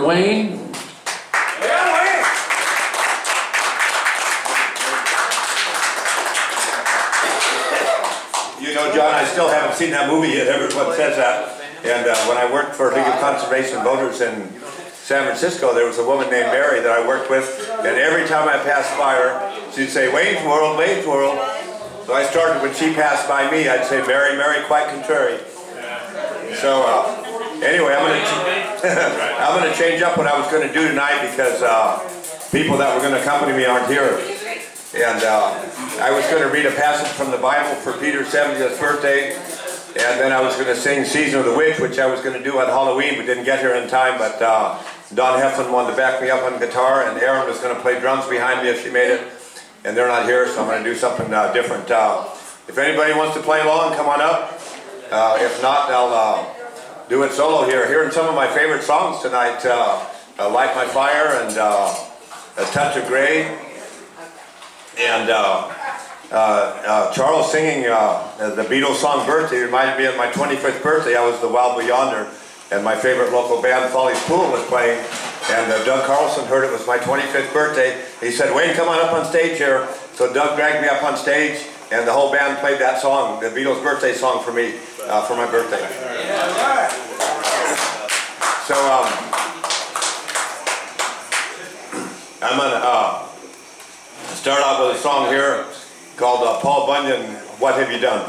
for Wayne. Yeah, Wayne! You know, John, I still haven't seen that movie yet. Everyone says that. And when I worked for League of Conservation Voters in San Francisco, there was a woman named Mary that I worked with, and every time I passed by her, she'd say, Wayne's World, Wayne's World. So I started, when she passed by me, I'd say, Mary, Mary, quite contrary. So anyway, I'm going to change up what I was going to do tonight because people that were going to accompany me aren't here. And I was going to read a passage from the Bible for Peter's 70th birthday, and then I was going to sing Season of the Witch, which I was going to do on Halloween, but didn't get here in time. But Don Heflin wanted to back me up on guitar, and Erin was going to play drums behind me if she made it. And they're not here, so I'm going to do something different. If anybody wants to play along, come on up. If not, I'll do it solo here. Hearing some of my favorite songs tonight, Light My Fire and A Touch of Grey. And Charles singing the Beatles song Birthday reminded me of my 25th birthday. I was the Wild Yonder, and my favorite local band, Folly's Pool, was playing. And Doug Carlson heard it was my 25th birthday. He said, Wayne, come on up on stage here. So Doug dragged me up on stage, and the whole band played that song, the Beatles birthday song for me, for my birthday. So I'm going to start out with a song here called Paul Bunyan, What Have You Done?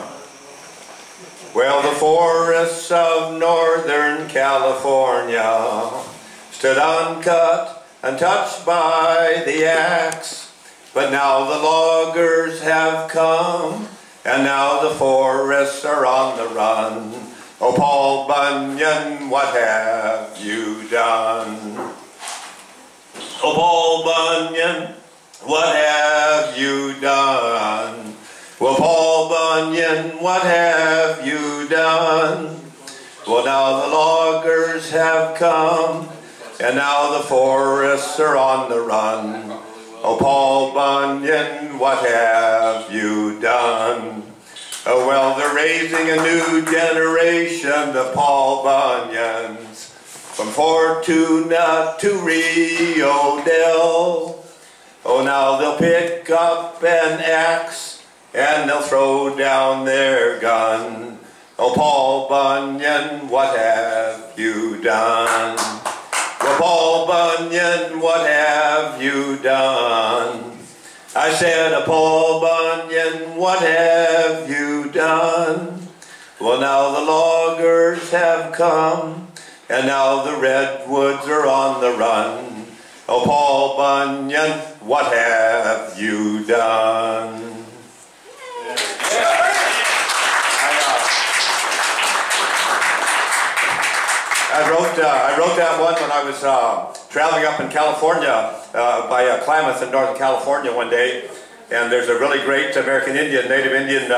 Well, the forests of Northern California stood uncut, untouched by the axe, but now the loggers have come, and now the forests are on the run. Oh, Paul Bunyan, what have you done? Oh, Paul Bunyan, what have you done? Well, Paul Bunyan, what have you done? Well, now the loggers have come, and now the forests are on the run. Oh, Paul Bunyan, what have you done? Oh, well, they're raising a new generation of Paul Bunyans, from Fortuna to Rio Dell. Oh, now they'll pick up an axe and they'll throw down their gun. Oh, Paul Bunyan, what have you done? Well, Paul Bunyan, what have you done? I said, Paul Bunyan, what have you done? Well, now the loggers have come, and now the redwoods are on the run. Oh, Paul Bunyan, what have you done? I wrote that one when I was traveling up in California, by Klamath in Northern California one day, and there's a really great American Indian, Native Indian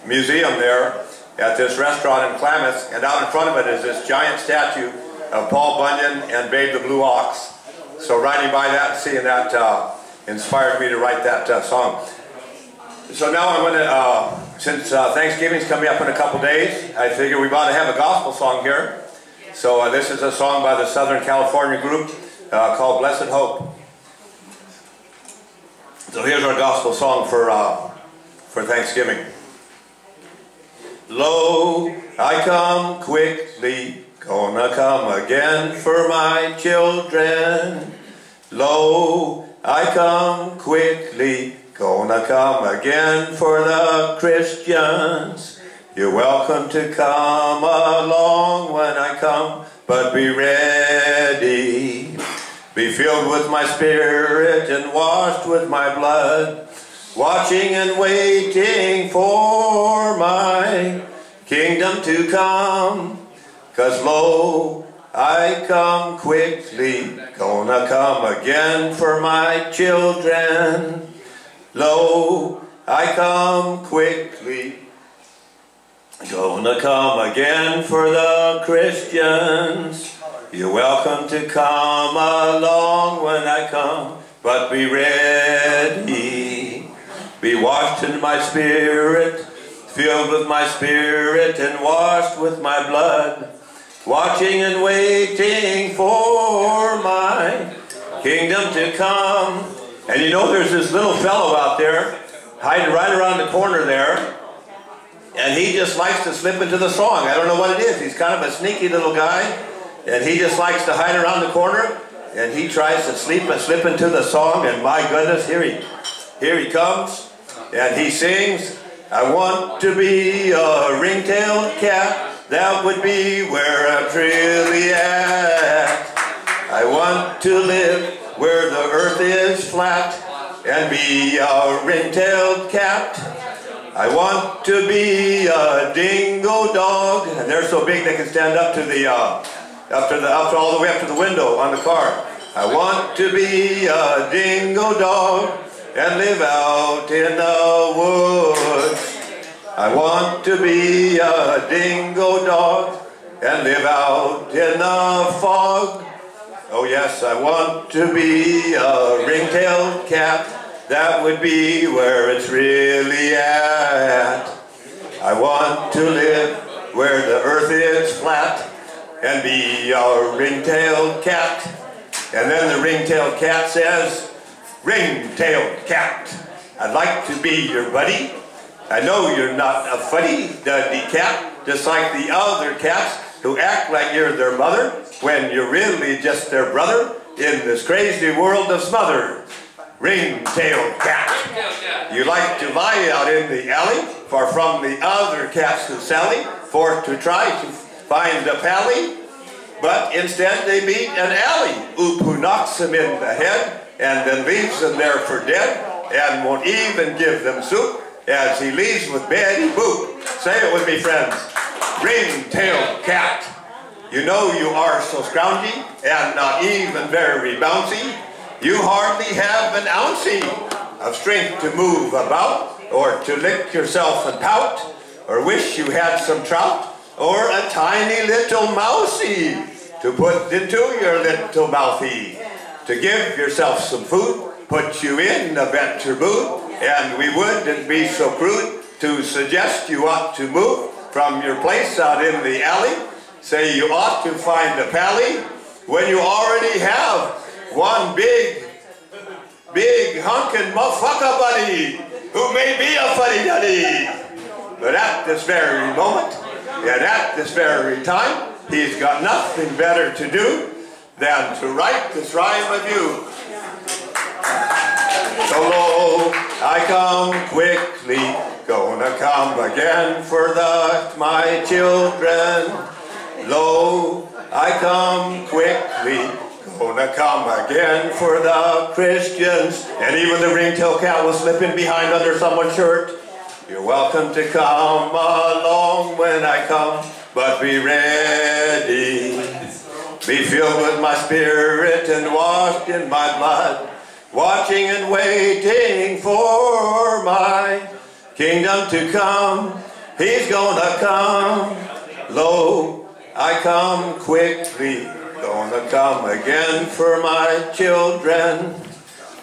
museum there at this restaurant in Klamath, and out in front of it is this giant statue of Paul Bunyan and Babe the Blue Ox. So riding by that and seeing that inspired me to write that song. So now I'm going to, since Thanksgiving's coming up in a couple days, I figure we ought to have a gospel song here. So this is a song by the Southern California group called Blessed Hope. So here's our gospel song for Thanksgiving. Lo, I come quickly, gonna come again for my children. Lo, I come quickly, gonna come again for the Christians. You're welcome to come along when I come, but be ready. Be filled with my spirit and washed with my blood, watching and waiting for my kingdom to come. 'Cause lo, I come quickly, gonna come again for my children. Lo, I come quickly, gonna come again for the Christians. You're welcome to come along when I come, but be ready. Be washed in my spirit, filled with my spirit and washed with my blood, watching and waiting for kingdom to come. And you know there's this little fellow out there, hiding right around the corner there, and he just likes to slip into the song. I don't know what it is. He's kind of a sneaky little guy, and he just likes to hide around the corner, and he tries to slip into the song, and my goodness, here he comes, and he sings, I want to be a ring-tailed cat, that would be where I'm really at. I want to live where the earth is flat and be a ring-tailed cat. I want to be a dingo dog, and they're so big they can stand up to the all the way up to the window on the car. I want to be a dingo dog and live out in the woods. I want to be a dingo dog and live out in the fog. Oh yes, I want to be a ring-tailed cat. That would be where it's really at. I want to live where the earth is flat and be a ring-tailed cat. And then the ring-tailed cat says, ring-tailed cat, I'd like to be your buddy. I know you're not a fuddy-duddy cat, just like the other cats who act like you're their mother when you're really just their brother in this crazy world of smother. Ring-tailed cat. You like to lie out in the alley, far from the other cats who sally forth to try to find a pally, but instead they meet an alley oop who knocks them in the head and then leaves them there for dead and won't even give them soup as he leaves with Betty Boop. Say it with me, friends. Ring-tailed cat. You know you are so scroungy and not even very bouncy. You hardly have an ounce of strength to move about, or to lick yourself and pout, or wish you had some trout, or a tiny little mousie to put into your little mouthy. To give yourself some food, put you in a better mood, and we wouldn't be so crude to suggest you ought to move from your place out in the alley. Say you ought to find a pally when you already have one big honkin' motherfucker buddy who may be a fuddy-duddy. But at this very moment, and at this very time, he's got nothing better to do than to write this rhyme of you. So lo, I come quickly, gonna come again for my children. Lo, I come quickly, gonna come again for the Christians. And even the ring-tailed cat will slip in behind under someone's shirt. You're welcome to come along when I come, but be ready. Be filled with my spirit and washed in my blood, watching and waiting for my kingdom to come. He's gonna come. Lo, I come quickly, gonna come again for my children.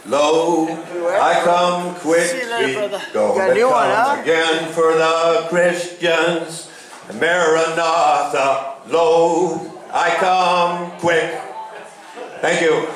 Lo, I come quickly, gonna come again for the Christians. Maranatha, lo, I come quick. Thank you.